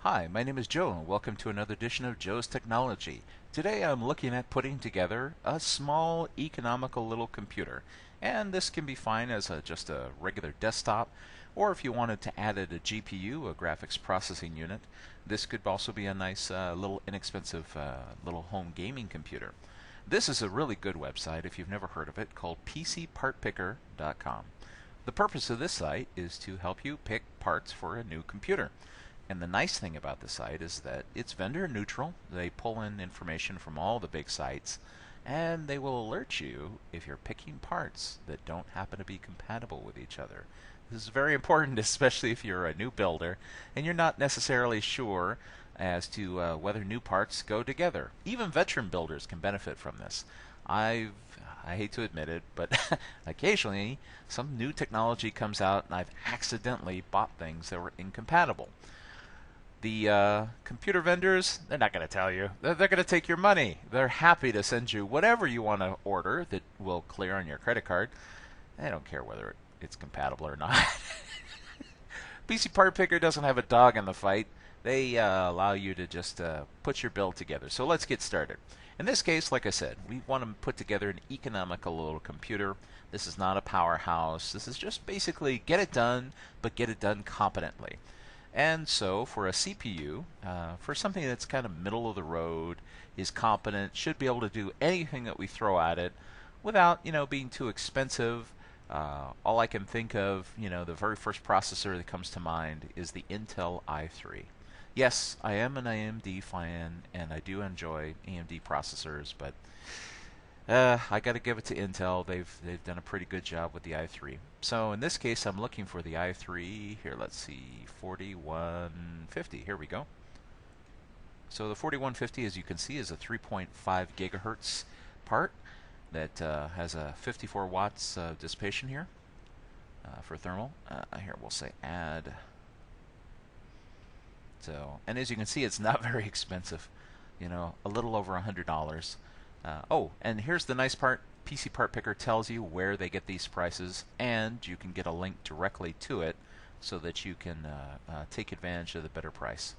Hi, my name is Joe, and welcome to another edition of Joe's Technology. Today I'm looking at putting together a small, economical little computer. And this can be fine as just a regular desktop, or if you wanted to add it a GPU, a graphics processing unit, this could also be a nice little inexpensive little home gaming computer. This is a really good website if you've never heard of it, called PCPartPicker.com. The purpose of this site is to help you pick parts for a new computer. And the nice thing about the site is that it's vendor neutral. They pull in information from all the big sites, and they will alert you if you're picking parts that don't happen to be compatible with each other. This is very important, especially if you're a new builder and you're not necessarily sure as to whether new parts go together. Even veteran builders can benefit from this. I hate to admit it, but occasionally some new technology comes out and I've accidentally bought things that were incompatible. The computer vendors, they're not going to tell you. They're going to take your money. They're happy to send you whatever you want to order that will clear on your credit card. They don't care whether it's compatible or not. PC Part Picker doesn't have a dog in the fight. They allow you to just put your build together. So let's get started. In this case, like I said, we want to put together an economical little computer. This is not a powerhouse. This is just basically get it done, but get it done competently. And so for a CPU, for something that's kind of middle of the road, is competent, should be able to do anything that we throw at it without, being too expensive. All I can think of, the very first processor that comes to mind is the Intel i3. Yes, I am an AMD fan, and I do enjoy AMD processors, but I got to give it to Intel. They've done a pretty good job with the i3. So in this case, I'm looking for the i3. Here, let's see, 4150. Here we go. So the 4150, as you can see, is a 3.5 gigahertz part that has a 54 watts dissipation here for thermal. Here we'll say add. So, and as you can see, it's not very expensive. A little over $100. And here's the nice part. PC Part Picker tells you where they get these prices, and you can get a link directly to it so that you can take advantage of the better price.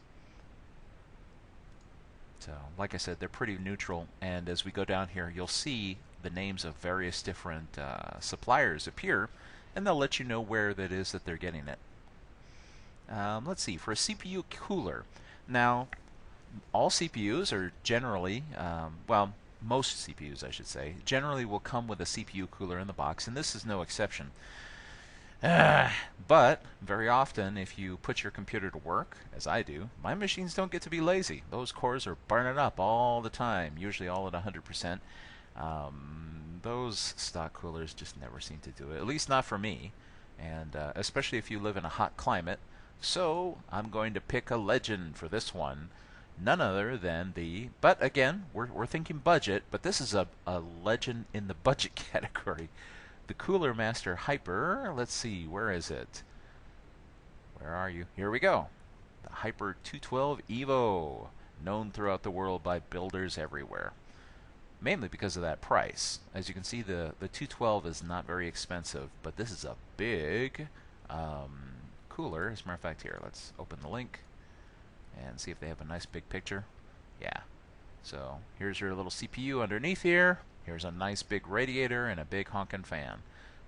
So, like I said, they're pretty neutral, and as we go down here, you'll see the names of various different suppliers appear, and they'll let you know where that is that they're getting it. Let's see, for a CPU cooler. Now, all CPUs are generally, most CPUs, I should say, generally will come with a CPU cooler in the box, and this is no exception. But very often, if you put your computer to work, as I do, my machines don't get to be lazy. Those cores are burning up all the time, usually all at 100%. Those stock coolers just never seem to do it, at least not for me, and especially if you live in a hot climate. So I'm going to pick a legend for this one. None other than but again, we're thinking budget, but this is a legend in the budget category. The Cooler Master Hyper. Let's see, where is it? Where are you? Here we go. The Hyper 212 Evo, known throughout the world by builders everywhere. Mainly because of that price. As you can see, the 212 is not very expensive, but this is a big cooler. As a matter of fact, here, let's open the link and see if they have a nice big picture. Yeah. So here's your little CPU underneath here. Here's a nice big radiator and a big honking fan.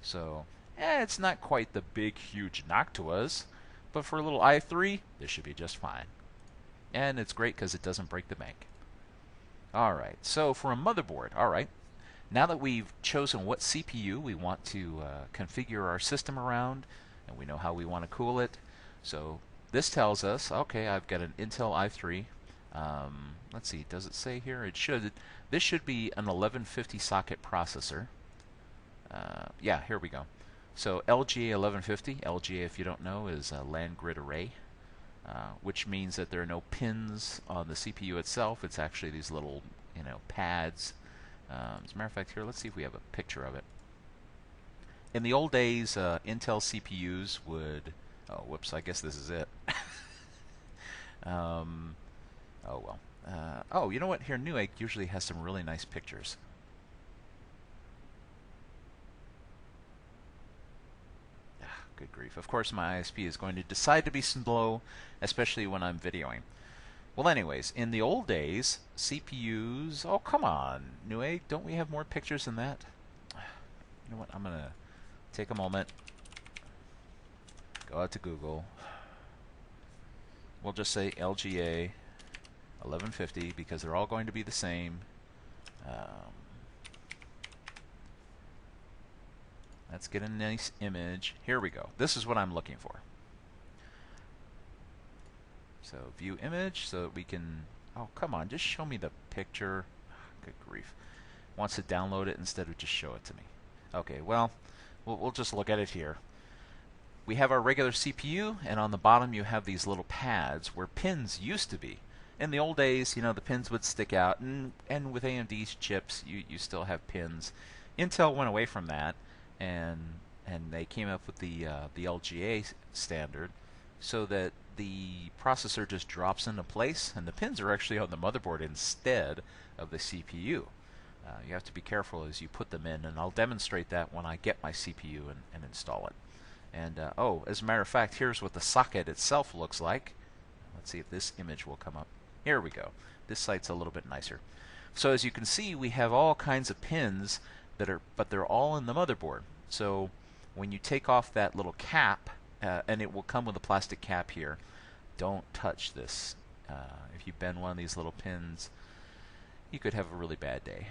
So it's not quite the big huge Noctuas, but for a little i3, this should be just fine. And it's great because it doesn't break the bank. Alright, so for a motherboard, alright, now that we've chosen what CPU we want to configure our system around, and we know how we want to cool it, so this tells us, okay, I've got an Intel i3. Let's see, does it say here? It should. This should be an 1150 socket processor. Yeah, here we go. So LGA 1150, LGA, if you don't know, is a land grid array, which means that there are no pins on the CPU itself. It's actually these little, pads. As a matter of fact, here, let's see if we have a picture of it. In the old days, Intel CPUs would... Oh, whoops, I guess this is it. Oh, well. Oh, you know what? Here, Newegg usually has some really nice pictures. good grief. Of course, my ISP is going to decide to be slow, especially when I'm videoing. Well, anyways, in the old days, CPUs... Oh, come on, Newegg, don't we have more pictures than that? You know what, I'm going to take a moment, go out to Google. We'll just say LGA 1150 because they're all going to be the same. Let's get a nice image. Here we go. This is what I'm looking for. So view image so that we can... Oh, come on, just show me the picture. Good grief. Wants to download it instead of just show it to me. Okay, well, we'll just look at it here. We have our regular CPU, and on the bottom you have these little pads where pins used to be. In the old days, you know, the pins would stick out, and with AMD's chips, you still have pins. Intel went away from that, and they came up with the LGA standard, so that the processor just drops into place, and the pins are actually on the motherboard instead of the CPU. You have to be careful as you put them in, and I'll demonstrate that when I get my CPU and install it. And oh, as a matter of fact, here's what the socket itself looks like. Let's see if this image will come up. Here we go. This site's a little bit nicer. So as you can see, we have all kinds of pins but they're all in the motherboard. So when you take off that little cap, and it will come with a plastic cap here, don't touch this. If you bend one of these little pins, you could have a really bad day.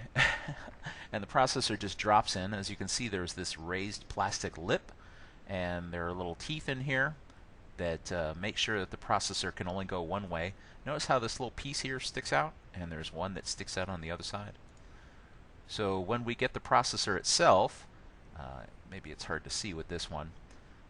And the processor just drops in. As you can see, there's this raised plastic lip, and there are little teeth in here that make sure that the processor can only go one way. Notice how this little piece here sticks out, and there's one that sticks out on the other side. So when we get the processor itself, maybe it's hard to see with this one,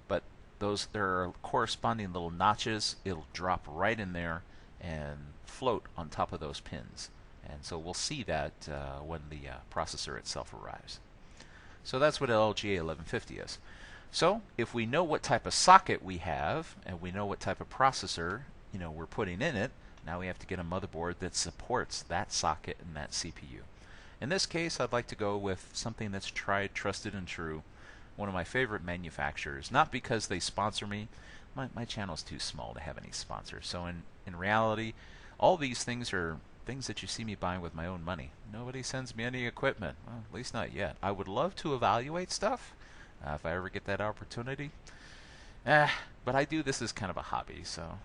but there are corresponding little notches. It'll drop right in there and float on top of those pins. And so we'll see that when the processor itself arrives. So that's what LGA 1150 is. So if we know what type of socket we have, and we know what type of processor we're putting in it, now we have to get a motherboard that supports that socket and that CPU. In this case, I'd like to go with something that's tried, trusted, and true. One of my favorite manufacturers, not because they sponsor me. My channel's too small to have any sponsors. So in reality, all these things are things that you see me buying with my own money. Nobody sends me any equipment, well, at least not yet. I would love to evaluate stuff if I ever get that opportunity. But I do this as kind of a hobby, so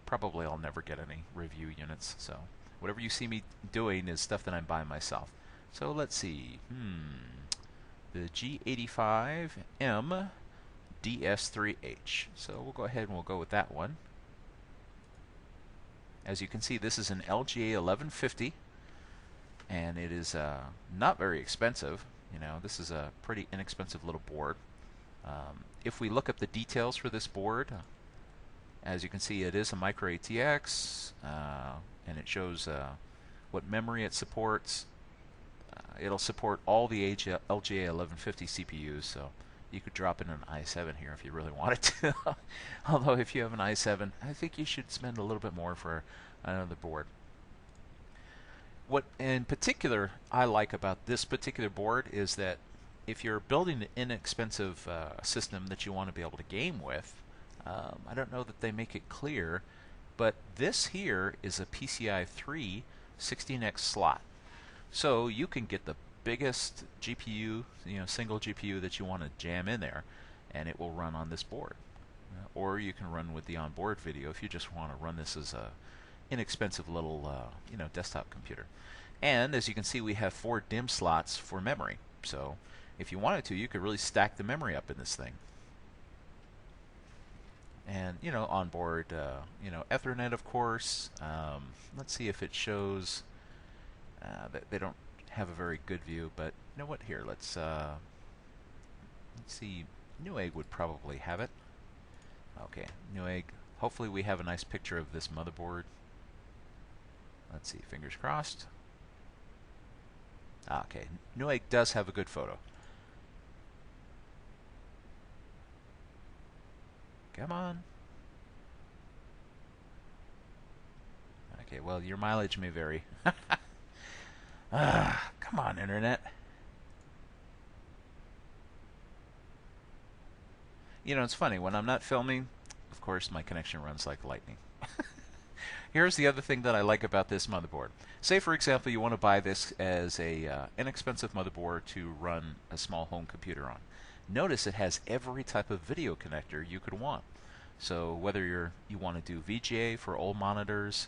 probably I'll never get any review units. So whatever you see me doing is stuff that I'm buying myself. So let's see. The G85M DS3H. So we'll go ahead and we'll go with that one. As you can see, this is an LGA 1150, and it is not very expensive. This is a pretty inexpensive little board. If we look up the details for this board, as you can see, it is a micro ATX, and it shows what memory it supports. It'll support all the LGA 1150 CPUs, so you could drop in an i7 here if you really wanted to. Although if you have an i7, I think you should spend a little bit more for another board. What in particular I like about this particular board is that if you're building an inexpensive system that you want to be able to game with, I don't know that they make it clear, but this here is a PCI 3 16X slot. So you can get the biggest GPU, single GPU that you want to jam in there, and it will run on this board. Or you can run with the onboard video if you just want to run this as a inexpensive little desktop computer. And as you can see, we have 4 DIMM slots for memory. So if you wanted to, you could really stack the memory up in this thing. And onboard, Ethernet, of course. Let's see if it shows. That they don't have a very good view, but you know what? Here, let's see. Newegg would probably have it. Okay, Newegg. Hopefully, we have a nice picture of this motherboard. Let's see. Fingers crossed. Okay, Newegg does have a good photo. Come on. Okay, well, your mileage may vary. Come on, Internet. You know, it's funny, when I'm not filming, of course, my connection runs like lightning. Here's the other thing that I like about this motherboard. Say, for example, you want to buy this as a inexpensive motherboard to run a small home computer on. Notice it has every type of video connector you could want. So whether you want to do VGA for old monitors,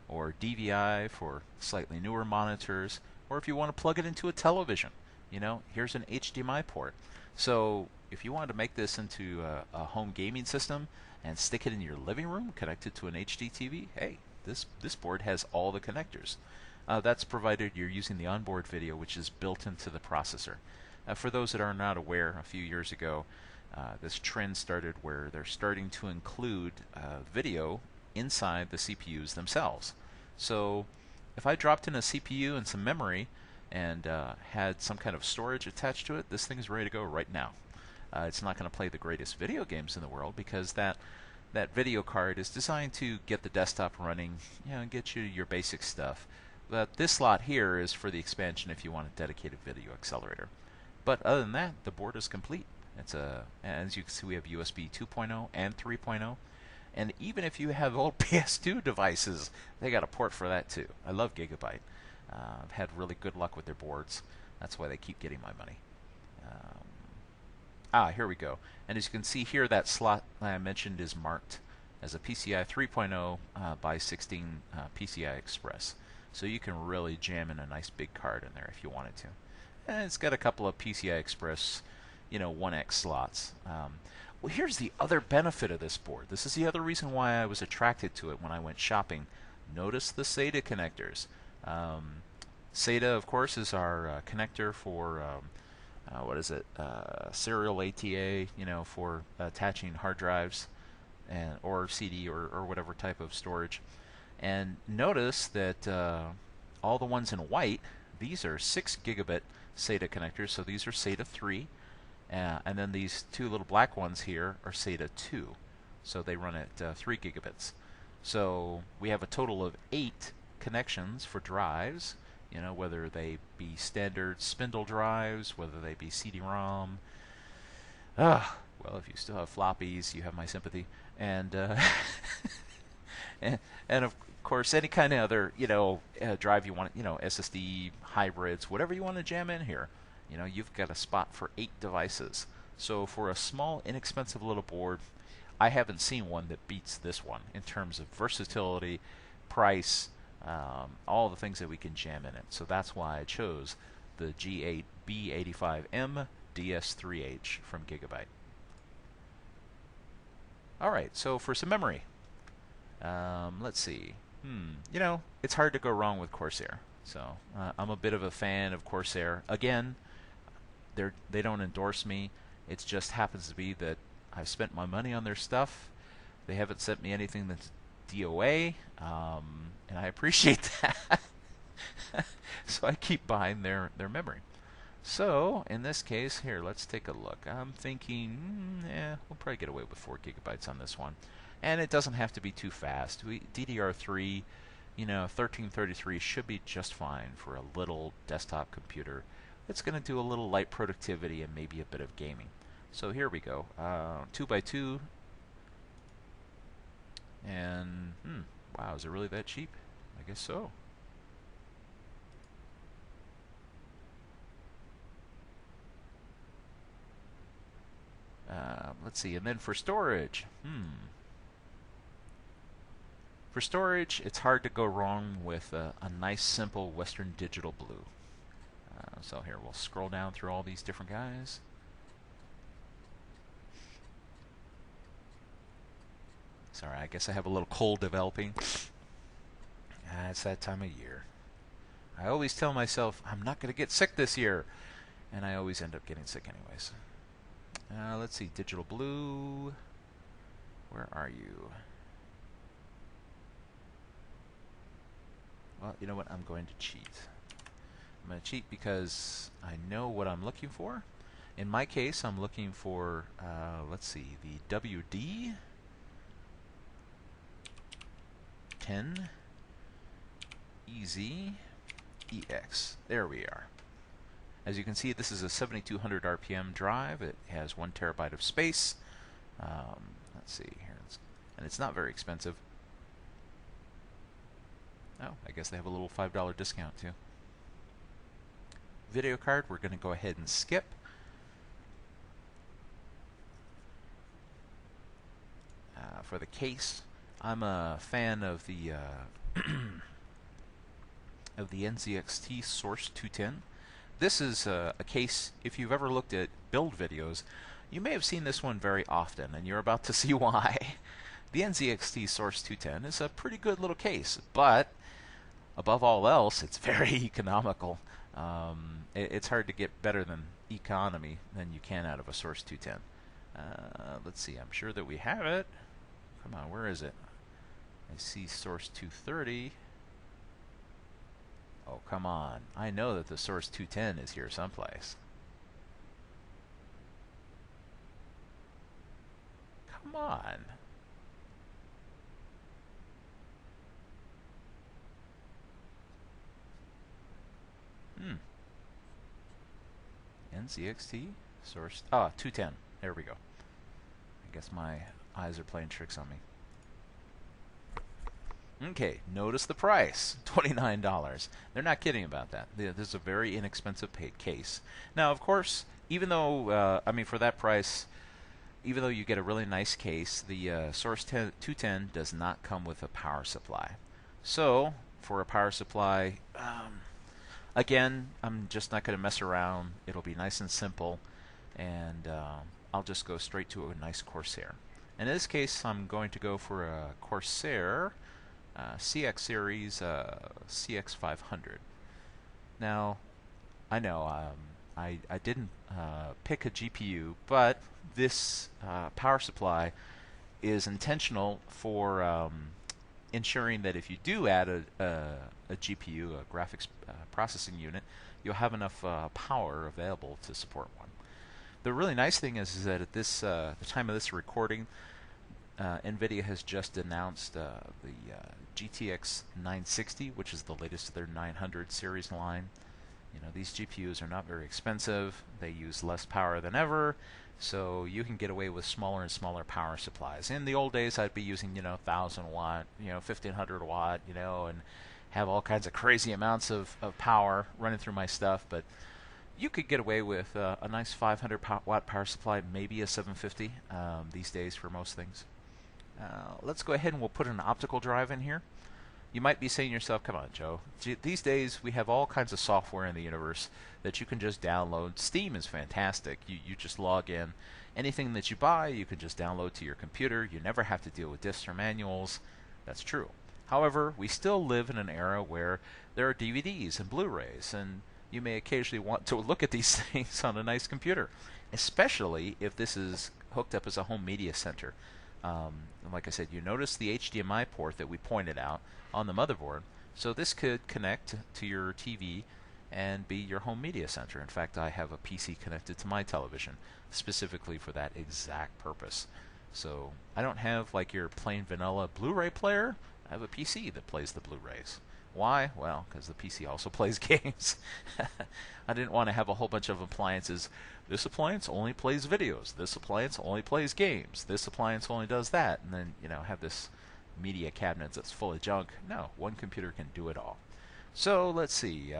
or DVI for slightly newer monitors, or if you want to plug it into a television, you know, here's an HDMI port. So if you wanted to make this into a home gaming system and stick it in your living room connected to an HD TV, hey, this board has all the connectors. That's provided you're using the onboard video, which is built into the processor. For those that are not aware, a few years ago, this trend started where they're starting to include video inside the CPUs themselves. So if I dropped in a CPU and some memory and had some kind of storage attached to it, this thing is ready to go right now. It's not going to play the greatest video games in the world because that video card is designed to get the desktop running, you know, and get you your basic stuff. But this slot here is for the expansion if you want a dedicated video accelerator. But other than that, the board is complete. As you can see, we have USB 2.0 and 3.0. And even if you have old PS2 devices, they got a port for that too. I love Gigabyte. I've had really good luck with their boards. That's why they keep getting my money. Here we go. And as you can see here, that slot I mentioned is marked as a PCI 3.0 by 16 PCI Express. So you can really jam in a nice big card in there if you wanted to. And it's got a couple of PCI Express, you know, 1X slots. Well, here's the other benefit of this board. This is the other reason why I was attracted to it when I went shopping. Notice the SATA connectors. SATA, of course, is our connector for what is it? Serial ATA, you know, for attaching hard drives and or CD or whatever type of storage. And notice that all the ones in white, these are 6 gigabit SATA connectors, so these are SATA 3. And then these two little black ones here are SATA 2, so they run at 3 gigabits. So we have a total of 8 connections for drives, you know, whether they be standard spindle drives, whether they be CD-ROM. Well, if you still have floppies, you have my sympathy. And and of course, any kind of other, you know, drive you want, you know, SSD, hybrids, whatever you want to jam in here. You know, you've got a spot for 8 devices. So for a small, inexpensive little board, I haven't seen one that beats this one in terms of versatility, price, all the things that we can jam in it. So that's why I chose the G8 B85M DS3H from Gigabyte. Alright, so for some memory, let's see. You know, it's hard to go wrong with Corsair. So I'm a bit of a fan of Corsair. Again, they don't endorse me. It just happens to be that I've spent my money on their stuff. They haven't sent me anything that's DOA, and I appreciate that. So I keep buying their memory. So in this case, here, let's take a look. I'm thinking, we'll probably get away with 4 gigabytes on this one. And it doesn't have to be too fast. DDR3, you know, 1333 should be just fine for a little desktop computer. It's going to do a little light productivity and maybe a bit of gaming. So here we go. 2x2. And, wow, is it really that cheap? I guess so. Let's see, and then for storage. For storage, it's hard to go wrong with a nice, simple Western Digital Blue. So here, we'll scroll down through all these different guys. Sorry, I guess I have a little cold developing. It's that time of year. I always tell myself, I'm not going to get sick this year. And I always end up getting sick anyways. Let's see, Digital Blue. Where are you? Well, you know what? I'm going to cheat. I'm going to cheat because I know what I'm looking for. In my case, I'm looking for, let's see, the WD 10 EZ EX. There we are. As you can see, this is a 7200 RPM drive. It has 1 terabyte of space. Let's see here, and it's not very expensive. Oh, I guess they have a little $5 discount too. Video card, we're going to go ahead and skip. For the case, I'm a fan of the of the NZXT Source 210. This is a case, if you've ever looked at build videos, you may have seen this one very often, and you're about to see why. The NZXT Source 210 is a pretty good little case, but above all else, it's very economical. It's hard to get better than economy than you can out of a Source 210. Let's see, I'm sure that we have it. Come on, where is it? I see Source 230. Oh, come on. I know that the Source 210 is here someplace. Come on. NZXT Source 210. There we go. I guess my eyes are playing tricks on me. Okay, notice the price, $29. They're not kidding about that. This is a very inexpensive case. Now, of course, even though, for that price, even though you get a really nice case, the Source 210 does not come with a power supply. So, for a power supply, again, I'm just not going to mess around. It'll be nice and simple, and I'll just go straight to a nice Corsair. In this case, I'm going to go for a Corsair CX Series CX500. Now, I know I didn't pick a GPU, but this power supply is intentional for ensuring that if you do add a GPU, a graphics processing unit, you'll have enough power available to support one. The really nice thing is that at this the time of this recording, NVIDIA has just announced the GTX 960, which is the latest of their 900 series line. You know, these GPUs are not very expensive. They use less power than ever, so you can get away with smaller and smaller power supplies. In the old days, I'd be using 1,000 watt, 1,500 watt, and have all kinds of crazy amounts of power running through my stuff. But you could get away with a nice 500 watt power supply, maybe a 750 these days for most things. Let's go ahead and we'll put an optical drive in here. You might be saying to yourself, come on, Joe. These days we have all kinds of software in the universe that you can just download. Steam is fantastic. You just log in. Anything that you buy, you can just download to your computer. You never have to deal with discs or manuals. That's true. However, we still live in an era where there are DVDs and Blu-rays, and you may occasionally want to look at these things on a nice computer, especially if this is hooked up as a home media center. Like I said, you notice the HDMI port that we pointed out on the motherboard, so this could connect to your TV and be your home media center. In fact, I have a PC connected to my television specifically for that exact purpose. So I don't have like your plain vanilla Blu-ray player. I have a PC that plays the Blu-rays. Why? Well, because the PC also plays games. I didn't want to have a whole bunch of appliances. This appliance only plays videos. This appliance only plays games. This appliance only does that. And then, have this media cabinet that's full of junk. No, one computer can do it all. So, let's see.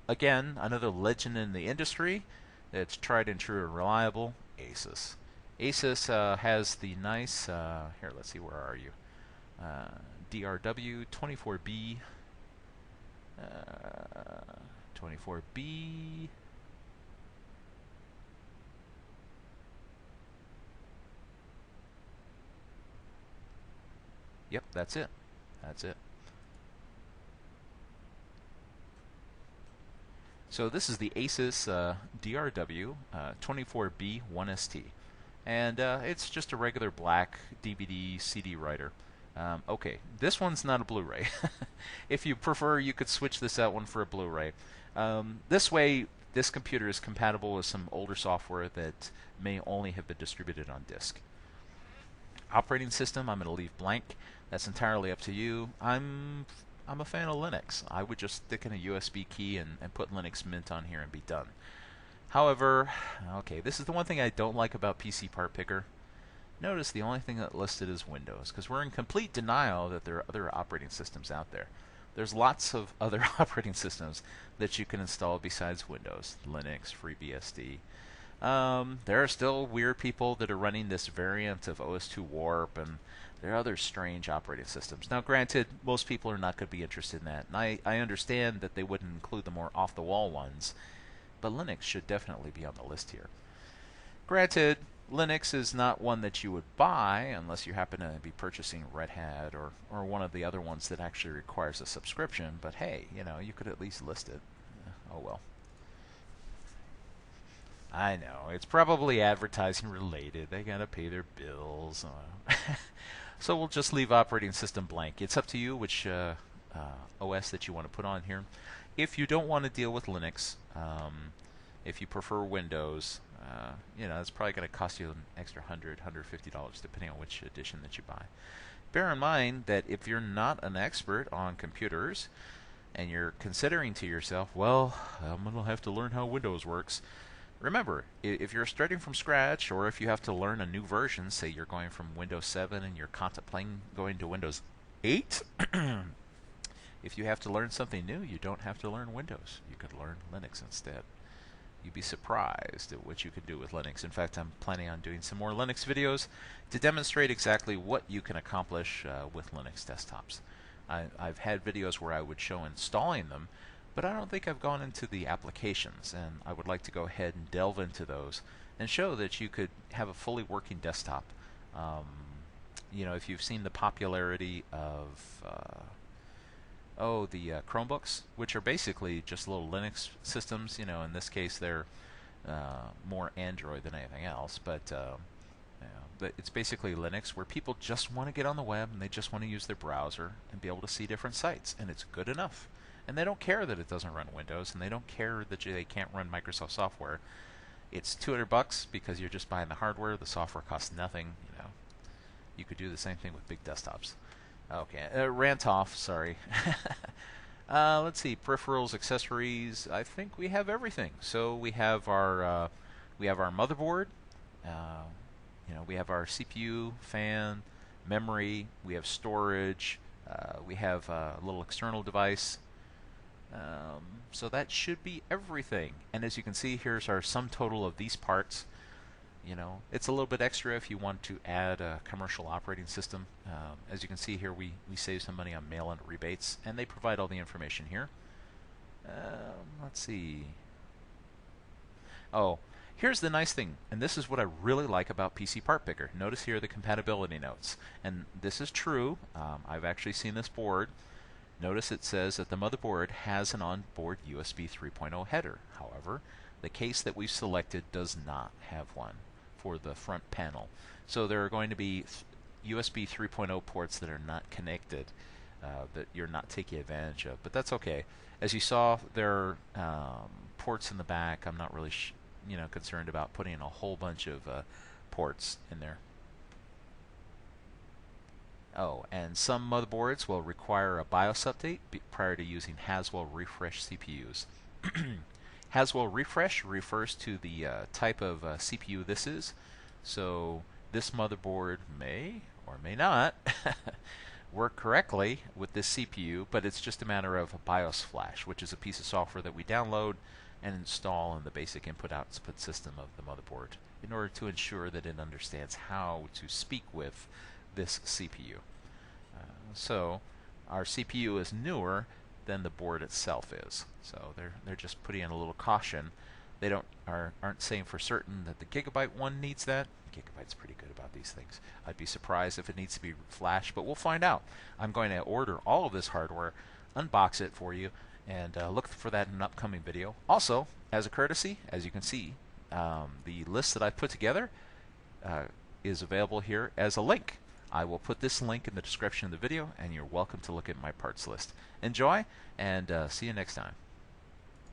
Again, another legend in the industry that's tried and true and reliable, Asus. Asus has the nice, here, let's see, where are you? DRW 24B 24B. Yep, that's it. That's it. So this is the Asus DRW 24B 1ST. And it's just a regular black DVD CD writer. Okay, this one's not a Blu-ray. If you prefer, you could switch this out one for a Blu-ray. This way, this computer is compatible with some older software that may only have been distributed on disk. Operating system, I'm going to leave blank. That's entirely up to you. I'm a fan of Linux. I would just stick in a USB key and put Linux Mint on here and be done. However, okay, this is the one thing I don't like about PC Part Picker. Notice the only thing that listed is Windows, because we're in complete denial that there are other operating systems out there. There's lots of other operating systems that you can install besides Windows, Linux, FreeBSD. There are still weird people that are running this variant of OS2 Warp, and there are other strange operating systems. Now, granted, most people are not going to be interested in that, and I understand that they wouldn't include the more off-the-wall ones, but Linux should definitely be on the list here. Granted, Linux is not one that you would buy unless you happen to be purchasing Red Hat or one of the other ones that actually requires a subscription, but hey, you could at least list it. Oh well. I know, it's probably advertising related. They gotta pay their bills. So we'll just leave operating system blank. It's up to you which OS that you want to put on here. If you don't want to deal with Linux, if you prefer Windows, it's probably going to cost you an extra $100, $150 depending on which edition that you buy. Bear in mind that if you're not an expert on computers and you're considering to yourself, well, I'm going to have to learn how Windows works. Remember, if you're starting from scratch or if you have to learn a new version, say you're going from Windows 7 and you're contemplating going to Windows 8, if you have to learn something new, you don't have to learn Windows. You could learn Linux instead. You'd be surprised at what you can do with Linux. In fact, I'm planning on doing some more Linux videos to demonstrate exactly what you can accomplish with Linux desktops. I've had videos where I would show installing them, but I don't think I've gone into the applications, and I would like to go ahead and delve into those and show that you could have a fully working desktop. If you've seen the popularity of the Chromebooks, which are basically just little Linux systems. In this case, they're more Android than anything else, but it's basically Linux, where people just want to get on the web and they just want to use their browser and be able to see different sites, and it's good enough. And they don't care that it doesn't run Windows, and they don't care that they can't run Microsoft software. It's $200 because you're just buying the hardware. The software costs nothing. You could do the same thing with big desktops. Okay, rant off, sorry. Let's see, peripherals, accessories. I think we have everything. So we have our motherboard. We have our CPU, fan, memory. We have storage. We have a little external device. So that should be everything. And as you can see, here's our sum total of these parts. It's a little bit extra if you want to add a commercial operating system. As you can see here, we save some money on mail-in rebates, and they provide all the information here. Let's see. Oh, here's the nice thing, and this is what I really like about PC Part Picker. Notice here the compatibility notes, and this is true. I've actually seen this board. Notice it says that the motherboard has an onboard USB 3.0 header. However, the case that we've selected does not have one for the front panel. So there are going to be USB 3.0 ports that are not connected, that you're not taking advantage of. But that's okay. As you saw, there are ports in the back. I'm not really concerned about putting a whole bunch of ports in there. Oh, and some motherboards will require a BIOS update prior to using Haswell Refresh CPUs. Haswell Refresh refers to the type of CPU this is. So this motherboard may or may not work correctly with this CPU, but it's just a matter of a BIOS flash, which is a piece of software that we download and install in the basic input-output system of the motherboard in order to ensure that it understands how to speak with this CPU. So our CPU is newer than the board itself is. So they're just putting in a little caution. They aren't saying for certain that the Gigabyte one needs that. Gigabyte's pretty good about these things. I'd be surprised if it needs to be flash, but we'll find out. I'm going to order all of this hardware, unbox it for you, and look for that in an upcoming video. Also, as a courtesy, as you can see, the list that I put together is available here as a link. I will put this link in the description of the video, and you're welcome to look at my parts list. Enjoy, and see you next time.